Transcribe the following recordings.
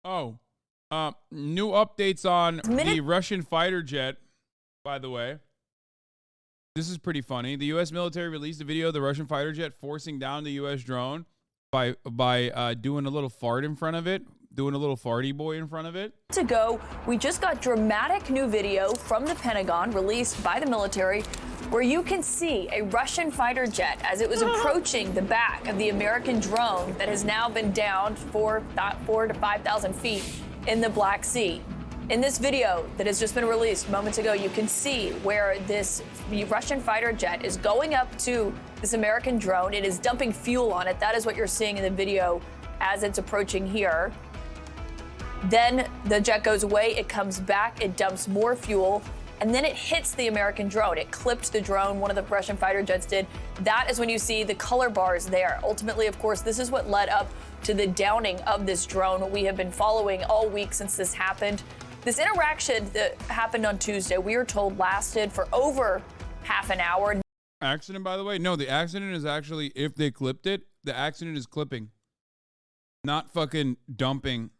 Oh, new updates on the Russian fighter jet, by the way. This is pretty funny. The U.S. military released a video of the Russian fighter jet forcing down the U.S. drone by doing a little fart in front of it, doing a little farty boy in front of it. Ago, we just got dramatic new video from the Pentagon released by the military where you can see a Russian fighter jet as it was approaching the back of the American drone that has now been downed 4 to 5,000 feet in the Black Sea. In this video that has just been released moments ago, you can see where this Russian fighter jet is going up to this American drone. It is dumping fuel on it. That is what you're seeing in the video as it's approaching here. Then the jet goes away, it comes back, it dumps more fuel, and then it hits the American drone. It clipped the drone, one of the Russian fighter jets did. That is when you see the color bars there. Ultimately, of course, this is what led up to the downing of this drone we have been following all week since this happened. This interaction that happened on Tuesday, we are told lasted for over half an hour. Accident, by the way? No, the accident is actually, if they clipped it, the accident is clipping, not fucking dumping.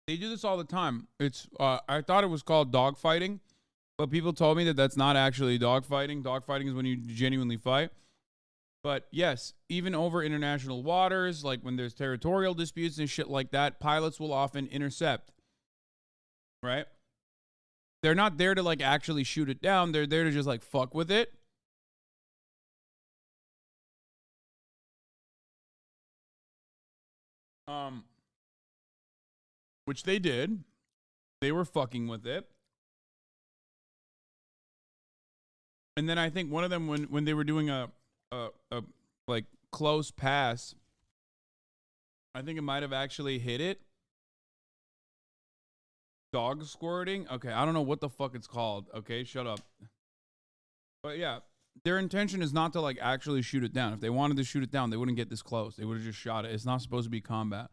They do this all the time. It's I thought it was called dogfighting, but people told me that that's not actually dogfighting. Dogfighting is when you genuinely fight. But yes, even over international waters, like when there's territorial disputes and shit like that, pilots will often intercept. Right? They're not there to like actually shoot it down. They're there to just like fuck with it. Which they did. They were fucking with it. And then I think one of them, when they were doing a like close pass, I think it might have actually hit it. Dog squirting? Okay, I don't know what the fuck it's called. Okay, shut up. But yeah, their intention is not to like actually shoot it down. If they wanted to shoot it down, they wouldn't get this close. They would have just shot it. It's not supposed to be combat.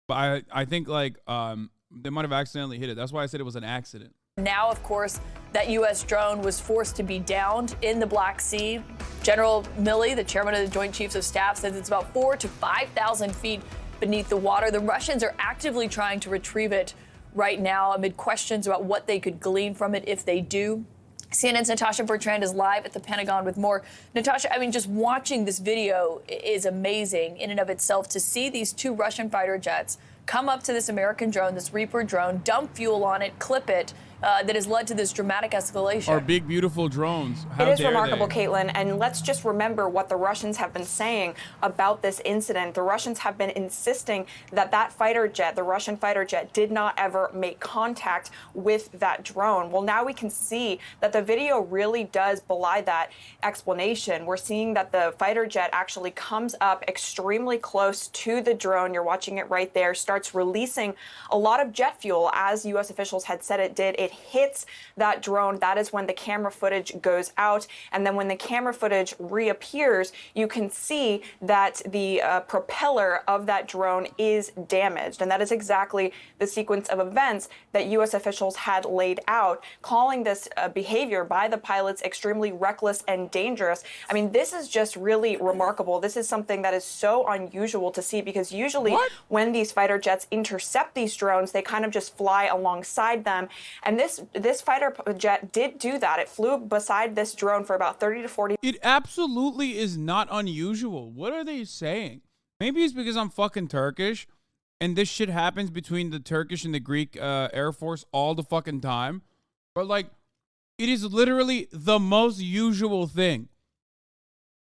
But I think like they might have accidentally hit it. That's why I said it was an accident. Now, of course, that U.S. drone was forced to be downed in the Black Sea. General Milley, the chairman of the Joint Chiefs of Staff, says it's about 4,000 to 5,000 feet beneath the water. The Russians are actively trying to retrieve it right now amid questions about what they could glean from it if they do. CNN's Natasha Bertrand is live at the Pentagon with more. Natasha, I mean, just watching this video is amazing in and of itself to see these two Russian fighter jets come up to this American drone, this Reaper drone, dump fuel on it, clip it. That has led to this dramatic escalation. Our big, beautiful drones. It is remarkable, Caitlin, and let's just remember what the Russians have been saying about this incident. The Russians have been insisting that that fighter jet, the Russian fighter jet, did not ever make contact with that drone. Well, now we can see that the video really does belie that explanation. We're seeing that the fighter jet actually comes up extremely close to the drone. You're watching it right there, starts releasing a lot of jet fuel, as U.S. officials had said it did. It hits that drone. That is when the camera footage goes out. And then when the camera footage reappears, you can see that the propeller of that drone is damaged. And that is exactly the sequence of events that U.S. officials had laid out, calling this behavior by the pilots extremely reckless and dangerous. I mean, this is just really remarkable. This is something that is so unusual to see, because usually when these fighter jets intercept these drones, they kind of just fly alongside them. And this fighter jet did do that. It flew beside this drone for about 30 to 40. It absolutely is not unusual. What are they saying? Maybe it's because I'm fucking Turkish and this shit happens between the Turkish and the Greek Air Force all the fucking time. But like, it is literally the most usual thing.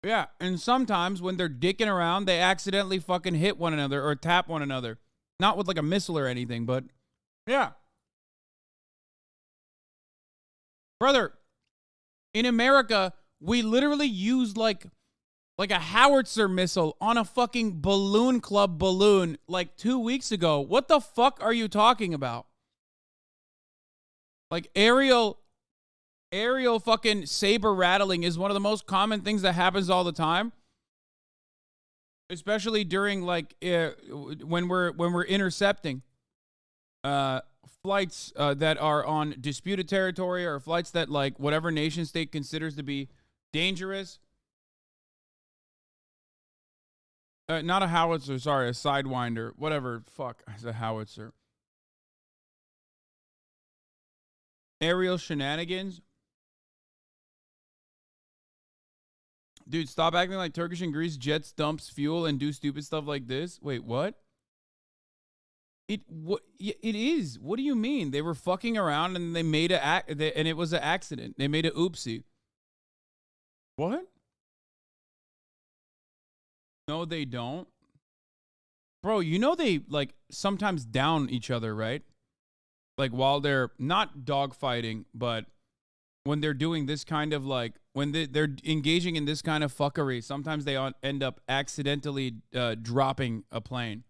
Yeah, and sometimes when they're dicking around, they accidentally fucking hit one another or tap one another. Not with like a missile or anything, but yeah. Brother, in America, we literally used like a howitzer missile on a fucking balloon club balloon like 2 weeks ago. What the fuck are you talking about? Like aerial fucking saber rattling is one of the most common things that happens all the time. Especially during like when we're intercepting flights that are on disputed territory, or flights that like whatever nation state considers to be dangerous. Not a howitzer, sorry, a sidewinder. Whatever, fuck, it's a howitzer. Aerial shenanigans? Dude, stop acting like Turkish and Greece jets dumps fuel and do stupid stuff like this. Wait, what? It is. What do you mean? They were fucking around and they made and it was an accident. They made a oopsie. What? No, they don't. Bro, you know they like sometimes down each other, right? Like while they're not dogfighting, but when they're doing this kind of like when they're engaging in this kind of fuckery, sometimes they end up accidentally dropping a plane,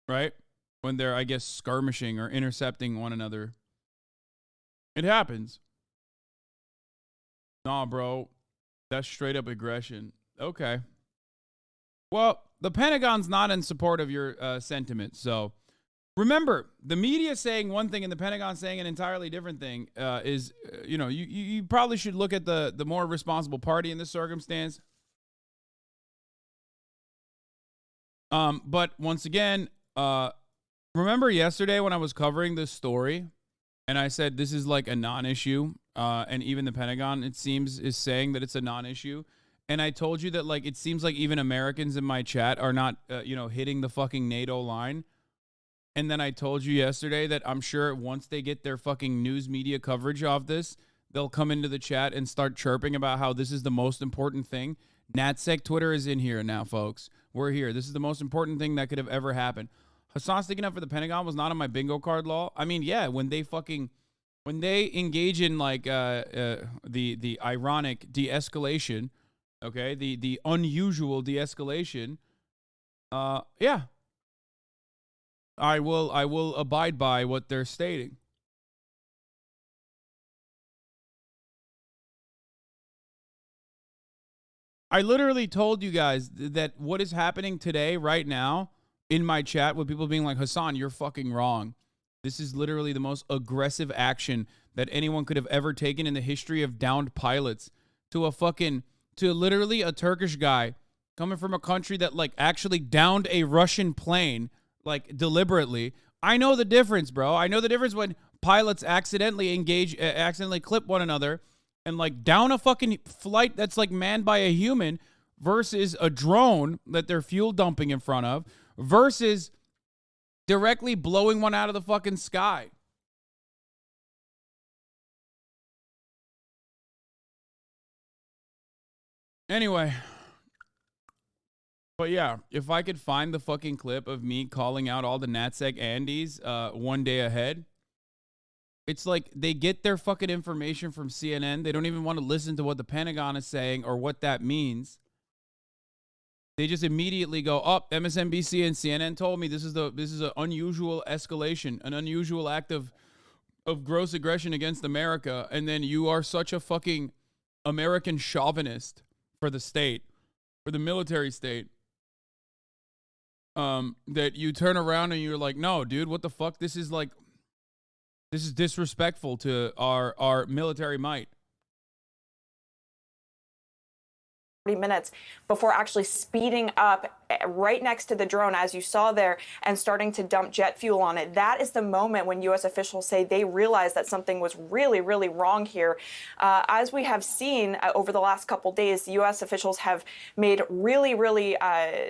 right? When they're, I guess, skirmishing or intercepting one another. It happens. Nah, bro. That's straight up aggression. Okay. Well, the Pentagon's not in support of your sentiment. So remember, the media saying one thing and the Pentagon saying an entirely different thing is, you probably should look at the more responsible party in this circumstance. But once again, remember yesterday when I was covering this story and I said this is like a non-issue, and even the Pentagon, it seems, is saying that it's a non-issue. And I told you that, like, it seems like even Americans in my chat are not, hitting the fucking NATO line. And then I told you yesterday that I'm sure once they get their fucking news media coverage of this, they'll come into the chat and start chirping about how this is the most important thing. NatSec Twitter is in here now, folks. We're here. This is the most important thing that could have ever happened. Hasan sticking up for the Pentagon was not on my bingo card law. I mean, yeah, when they engage in like the ironic de-escalation, okay, the unusual de-escalation, yeah, I will abide by what they're stating. I literally told you guys that what is happening today, right now, in my chat with people being like, Hasan, you're fucking wrong. This is literally the most aggressive action that anyone could have ever taken in the history of downed pilots to literally a Turkish guy coming from a country that like actually downed a Russian plane, like deliberately. I know the difference, bro. I know the difference when pilots accidentally clip one another and like down a fucking flight that's like manned by a human versus a drone that they're fuel dumping in front of versus directly blowing one out of the fucking sky. Anyway, but yeah, if I could find the fucking clip of me calling out all the NatSec Andes one day ahead, it's like they get their fucking information from CNN. They don't even want to listen to what the Pentagon is saying or what that means. They just immediately go, MSNBC and CNN told me this is an unusual escalation, an unusual act of gross aggression against America, and then you are such a fucking American chauvinist for the state, for the military state, that you turn around and you're like, no, dude, what the fuck? This is disrespectful to our military might. 40 minutes before actually speeding up right next to the drone, as you saw there, and starting to dump jet fuel on it. That is the moment when U.S. officials say they realized that something was really, really wrong here. As we have seen over the last couple days, U.S. officials have made really, really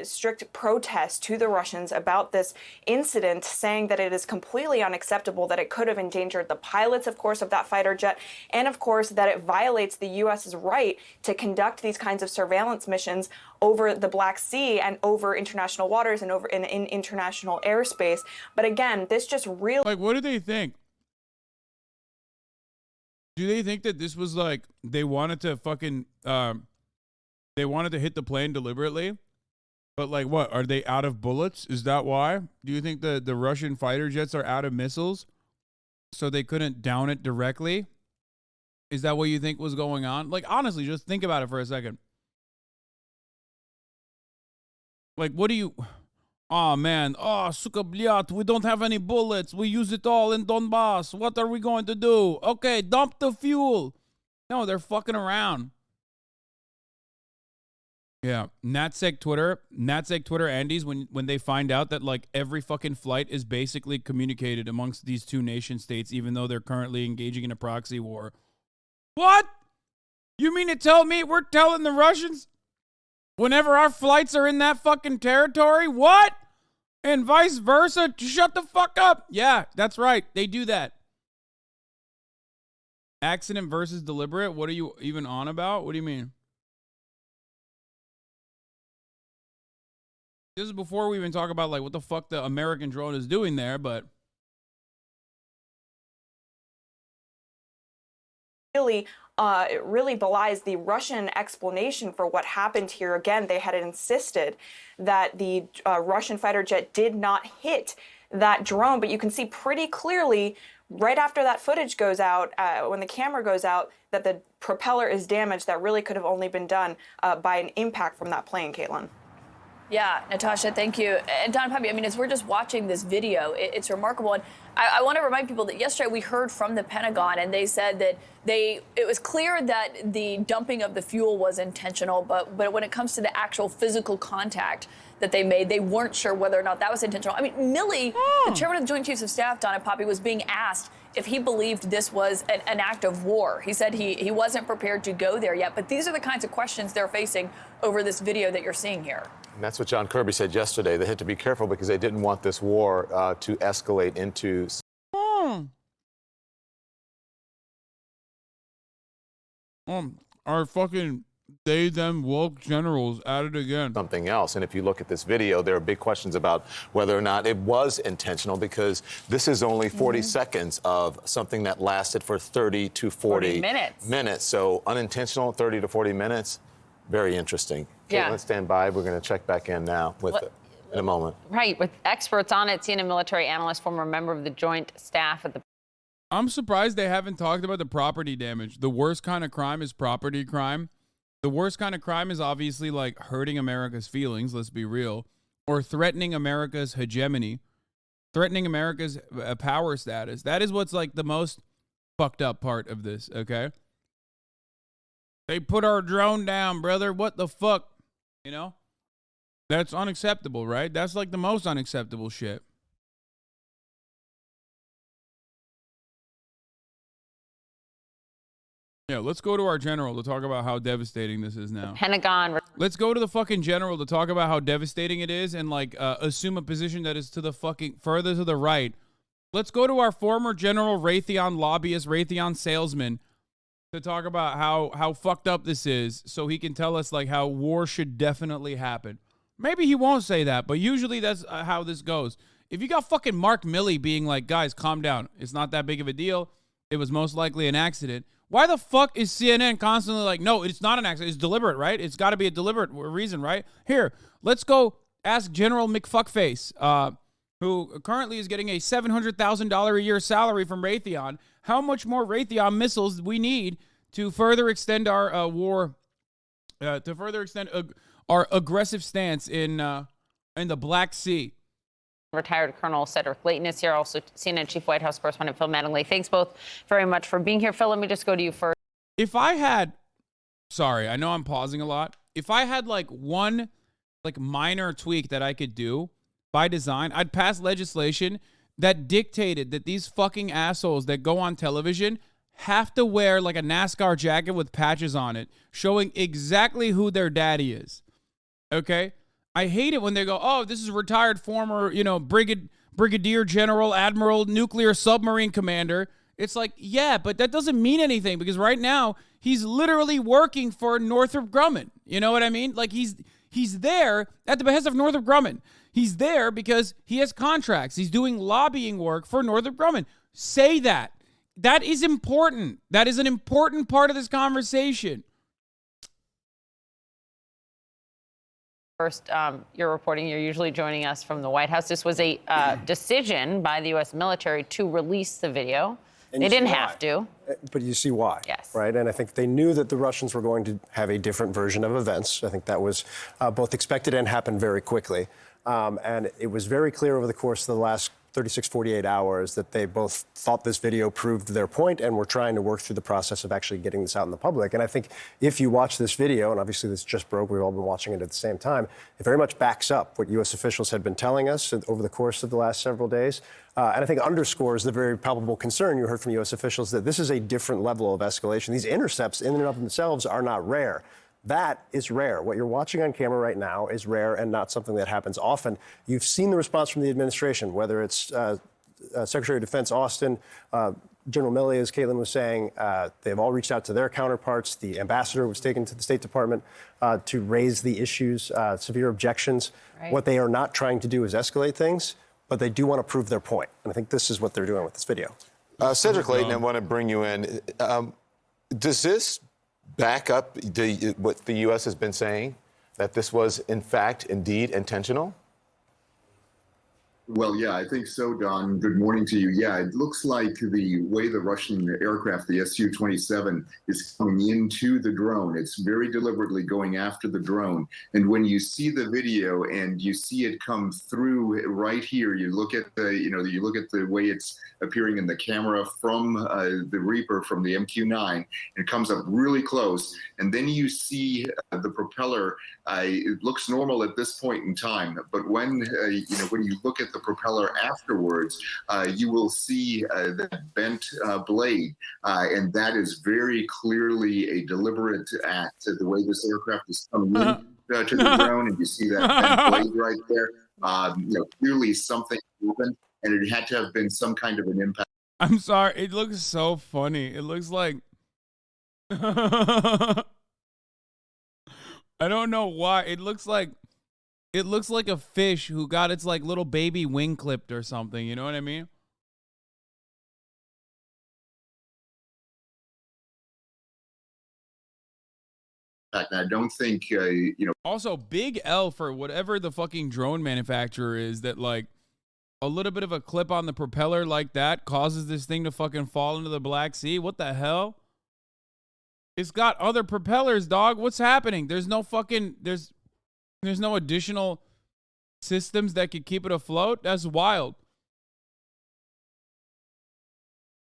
strict protests to the Russians about this incident, saying that it is completely unacceptable, that it could have endangered the pilots, of course, of that fighter jet, and, of course, that it violates the U.S.'s right to conduct these kinds of surveillance missions over the Black Sea and over international waters and over in international airspace. But again, this just really... Like, what do they think? Do they think that this was like, they wanted to fucking, they wanted to hit the plane deliberately? But like, what? Are they out of bullets? Is that why? Do you think the Russian fighter jets are out of missiles? So they couldn't down it directly? Is that what you think was going on? Like, honestly, just think about it for a second. Like, what do you... Oh, man. Oh, suka blyat. We don't have any bullets. We use it all in Donbass. What are we going to do? Okay, dump the fuel. No, they're fucking around. Yeah, NatSec Twitter Andes, when they find out that like every fucking flight is basically communicated amongst these two nation states, even though they're currently engaging in a proxy war. What? You mean to tell me we're telling the Russians whenever our flights are in that fucking territory? What? And vice versa? Shut the fuck up. Yeah, that's right. They do that. Accident versus deliberate? What are you even on about? What do you mean? This is before we even talk about like what the fuck the American drone is doing there, but it really belies the Russian explanation for what happened here. Again, they had insisted that the Russian fighter jet did not hit that drone, but you can see pretty clearly right after that footage goes out, when the camera goes out, that the propeller is damaged. That really could have only been done by an impact from that plane, Caitlin. Yeah, Natasha, thank you. And Don Poppy, I mean, as we're just watching this video, it's remarkable. And I want to remind people that yesterday we heard from the Pentagon, and they said that it was clear that the dumping of the fuel was intentional, but when it comes to the actual physical contact that they made, they weren't sure whether or not that was intentional. I mean, Milley, the chairman of the Joint Chiefs of Staff, Donna Poppy, was being asked if he believed this was an act of war. He said he wasn't prepared to go there yet, but these are the kinds of questions they're facing over this video that you're seeing here. And that's what John Kirby said yesterday. They had to be careful because they didn't want this war to escalate into our fucking they them woke generals at it again. something else. And if you look at this video, there are big questions about whether or not it was intentional, because this is only 40 seconds of something that lasted for 30 to 40 minutes. So unintentional, 30 to 40 minutes. Very interesting. Yeah. Caitlin, stand by. We're going to check back in now with it in a moment. Right, with experts on it, CNN military analyst, former member of the Joint Staff at the. I'm surprised they haven't talked about the property damage. The worst kind of crime is property crime. The worst kind of crime is obviously like hurting America's feelings, let's be real, or threatening America's hegemony, threatening America's power status. That is what's like the most fucked up part of this, okay? They put our drone down, brother. What the fuck? You know? That's unacceptable, right? That's like the most unacceptable shit. Yeah, let's go to our general to talk about how devastating this is now. Pentagon. Let's go to the fucking general to talk about how devastating it is and like assume a position that is to the fucking further to the right. Let's go to our former general Raytheon lobbyist, Raytheon salesman, to talk about how fucked up this is, so he can tell us like how war should definitely happen. Maybe he won't say that, but usually that's how this goes. If you got fucking Mark Milley being like, guys, calm down. It's not that big of a deal. It was most likely an accident. Why the fuck is CNN constantly like, no, it's not an accident. It's deliberate, right? It's got to be a deliberate reason, right? Here, let's go ask General McFuckface, who currently is getting a $700,000 a year salary from Raytheon, how much more Raytheon missiles we need to further extend our war, to further extend our aggressive stance in the Black Sea. Retired Colonel Cedric Layton is here, also CNN Chief White House Correspondent Phil Mattingly. Thanks both very much for being here. Phil, let me just go to you first. If I had, sorry, I know I'm pausing a lot. If I had like one like minor tweak that I could do by design, I'd pass legislation that dictated that these fucking assholes that go on television have to wear like a NASCAR jacket with patches on it, showing exactly who their daddy is. Okay? I hate it when they go, oh, this is a retired former, brigadier general, admiral, nuclear submarine commander. It's like, yeah, but that doesn't mean anything because right now he's literally working for Northrop Grumman. You know what I mean? Like he's there at the behest of Northrop Grumman. He's there because he has contracts. He's doing lobbying work for Northrop Grumman. Say that. That is important. That is an important part of this conversation. First, you're reporting, you're usually joining us from the White House. This was a decision by the U.S. military to release the video. They didn't have to. But you see why. Yes. Right? And I think they knew that the Russians were going to have a different version of events. I think that was both expected and happened very quickly. And it was very clear over the course of the last 36, 48 hours that they both thought this video proved their point and were trying to work through the process of actually getting this out in the public. And I think if you watch this video, and obviously this just broke, we've all been watching it at the same time, it very much backs up what U.S. officials had been telling us over the course of the last several days. And I think underscores the very palpable concern you heard from U.S. officials that this is a different level of escalation. These intercepts in and of themselves are not rare. That is rare. What you're watching on camera right now is rare and not something that happens often. You've seen the response from the administration, whether it's Secretary of Defense Austin, General Milley, as Caitlin was saying, they've all reached out to their counterparts. The ambassador was taken to the State Department to raise the issues, severe objections. Right. What they are not trying to do is escalate things, but they do want to prove their point. And I think this is what they're doing with this video. Cedric Layton, I want to bring you in. Does this back up what the U.S. has been saying, that this was, in fact, indeed intentional? Well, yeah, I think so, Don. Good morning to you. Yeah, it looks like the way the Russian aircraft, the Su-27, is coming into the drone, it's very deliberately going after the drone. And when you see the video and you see it come through right here, you look at the, you look at the way it's appearing in the camera from the Reaper, from the MQ-9, it comes up really close. And then you see the propeller. It looks normal at this point in time, but when when you look at the propeller afterwards, you will see that bent blade, and that is very clearly a deliberate act. The way this aircraft is coming in to the drone, and you see that bent blade right there. Clearly something happened, and it had to have been some kind of an impact. I'm sorry, it looks so funny. It looks like I don't know why. It looks like a fish who got its like little baby wing clipped or something. You know what I mean? And I don't think Also, big L for whatever the fucking drone manufacturer is that like a little bit of a clip on the propeller like that causes this thing to fucking fall into the Black Sea. What the hell? It's got other propellers, dog. What's happening? There's no fucking there's no additional systems that could keep it afloat. That's wild.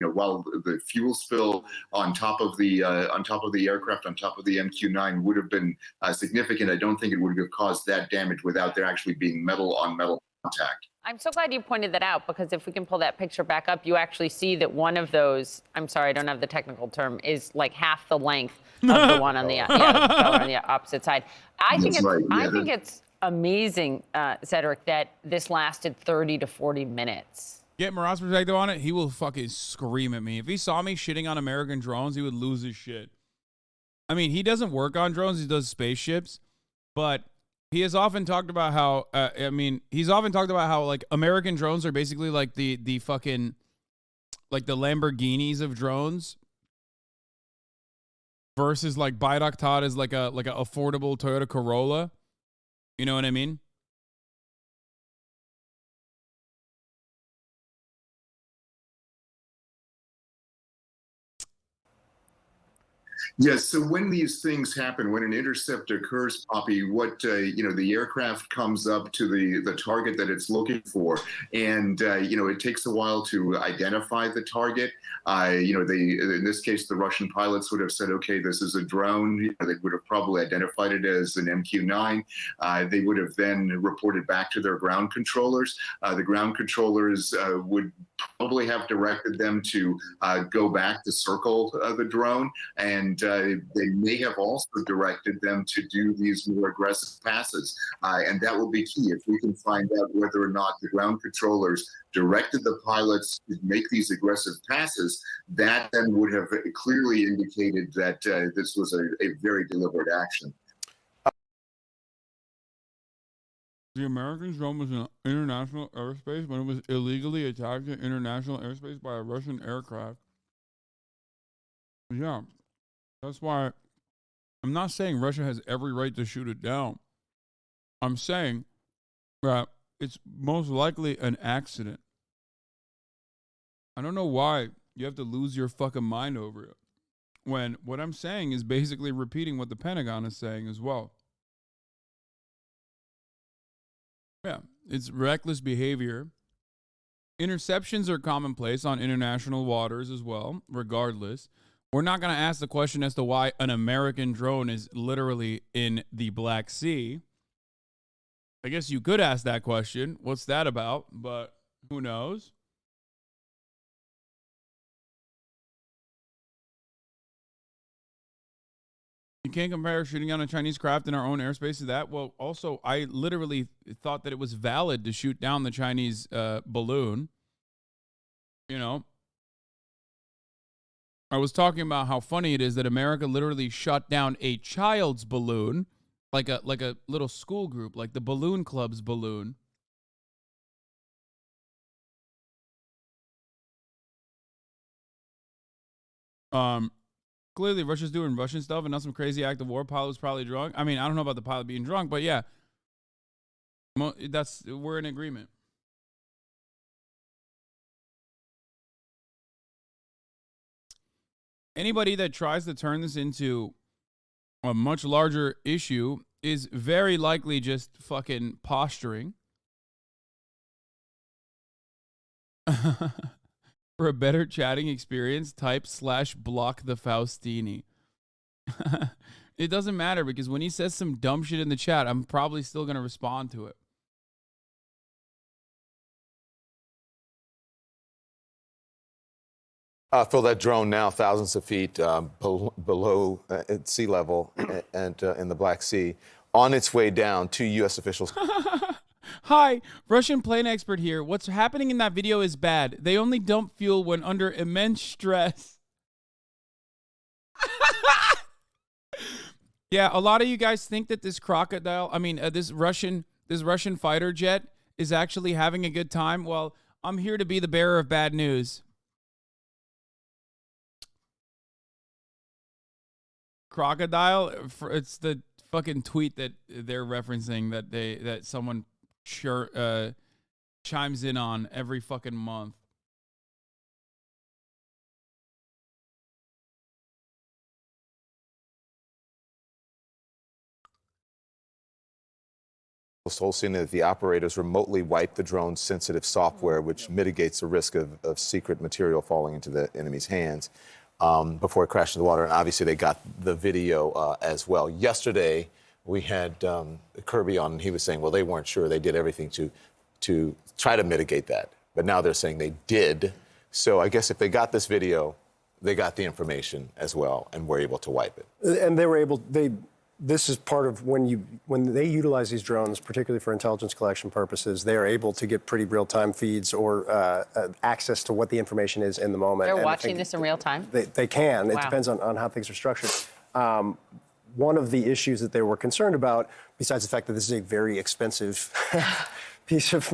While the fuel spill on top of the aircraft, on top of the MQ-9 would have been significant, I don't think it would have caused that damage without there actually being metal on metal contact. I'm so glad you pointed that out, because if we can pull that picture back up, you actually see that one of those, I'm sorry, I don't have the technical term, is like half the length of the one on the, on the opposite side. I think it's amazing, Cedric, that this lasted 30 to 40 minutes. Get Marat's perspective on it, he will fucking scream at me. If he saw me shitting on American drones, he would lose his shit. I mean, he doesn't work on drones, he does spaceships, but he has often talked about how, like American drones are basically like the fucking, like the Lamborghinis of drones versus like Bayraktar is like a affordable Toyota Corolla. You know what I mean? Yes. So when these things happen, when an intercept occurs, Poppy, what the aircraft comes up to the target that it's looking for, and it takes a while to identify the target. In this case, the Russian pilots would have said, okay, this is a drone. They would have probably identified it as an MQ-9. They would have then reported back to their ground controllers. The ground controllers would probably have directed them to go back to circle the drone, and they may have also directed them to do these more aggressive passes. And that will be key. If we can find out whether or not the ground controllers directed the pilots to make these aggressive passes, that then would have clearly indicated that this was a very deliberate action. The American drone was in international airspace when it was illegally attacked in international airspace by a Russian aircraft. Yeah, that's why I'm not saying Russia has every right to shoot it down. I'm saying that it's most likely an accident. I don't know why you have to lose your fucking mind over it, when what I'm saying is basically repeating what the Pentagon is saying as well. Yeah, it's reckless behavior. interceptions are commonplace on international waters as well, regardless. We're not going to ask the question as to why an American drone is literally in the Black Sea. I guess you could ask that question. What's that about? But who knows? You can't compare shooting on a Chinese craft in our own airspace to that. Well, also, I literally thought that it was valid to shoot down the Chinese balloon. You know, I was talking about how funny it is that America literally shut down a child's balloon, like a little school group, like the balloon club's balloon. Clearly Russia's doing Russian stuff and not some crazy act of war. Pilot was probably drunk. I mean, I don't know about the pilot being drunk, but yeah, we're in agreement. Anybody that tries to turn this into a much larger issue is very likely just fucking posturing. For a better chatting experience, type /block the Faustini. It doesn't matter because when he says some dumb shit in the chat, I'm probably still going to respond to it. Phil, that drone now thousands of feet below sea level and in the Black Sea, on its way down to U.S. officials. Hi, Russian plane expert here. What's happening in that video is bad. They only dump fuel when under immense stress. Yeah, a lot of you guys think that this this Russian fighter jet is actually having a good time. Well, I'm here to be the bearer of bad news. Crocodile, it's the fucking tweet that they're referencing that someone chimes in on every fucking month. Told CNN that the operators remotely wiped the drone's sensitive software, which mitigates the risk of secret material falling into the enemy's hands before it crashed into the water. And obviously, they got the video as well. Yesterday, we had Kirby on, and he was saying, well, they weren't sure. They did everything to try to mitigate that. But now they're saying they did. So I guess if they got this video, they got the information as well and were able to wipe it. And they were able, this is part of when they utilize these drones, particularly for intelligence collection purposes, they are able to get pretty real-time feeds or access to what the information is in the moment. They're watching this in real time? They can. Wow. It depends on how things are structured. One of the issues that they were concerned about, besides the fact that this is a very expensive piece of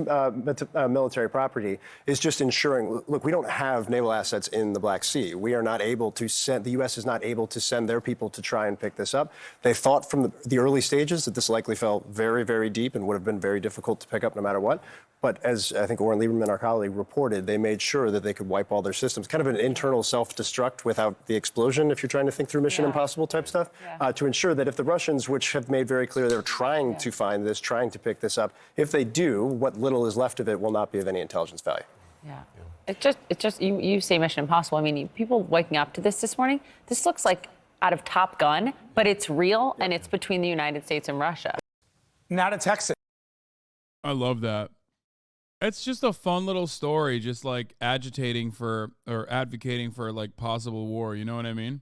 military property, is just ensuring, look, we don't have naval assets in the Black Sea. We are not able to send, the U.S. is not able to send their people to try and pick this up. They thought from the early stages that this likely fell very, very deep and would have been very difficult to pick up no matter what. But as I think Oren Lieberman, our colleague, reported, they made sure that they could wipe all their systems. Kind of an internal self-destruct without the explosion, if you're trying to think through Mission Impossible type stuff, to ensure that if the Russians, which have made very clear they're trying to find this, trying to pick this up, if they do, what little is left of it will not be of any intelligence value. Yeah. It's just you say Mission Impossible. I mean, people waking up to this morning, this looks like out of Top Gun, but it's real and it's between the United States and Russia. Now to Texas. I love that. It's just a fun little story, just like agitating for or advocating for like possible war. You know what I mean?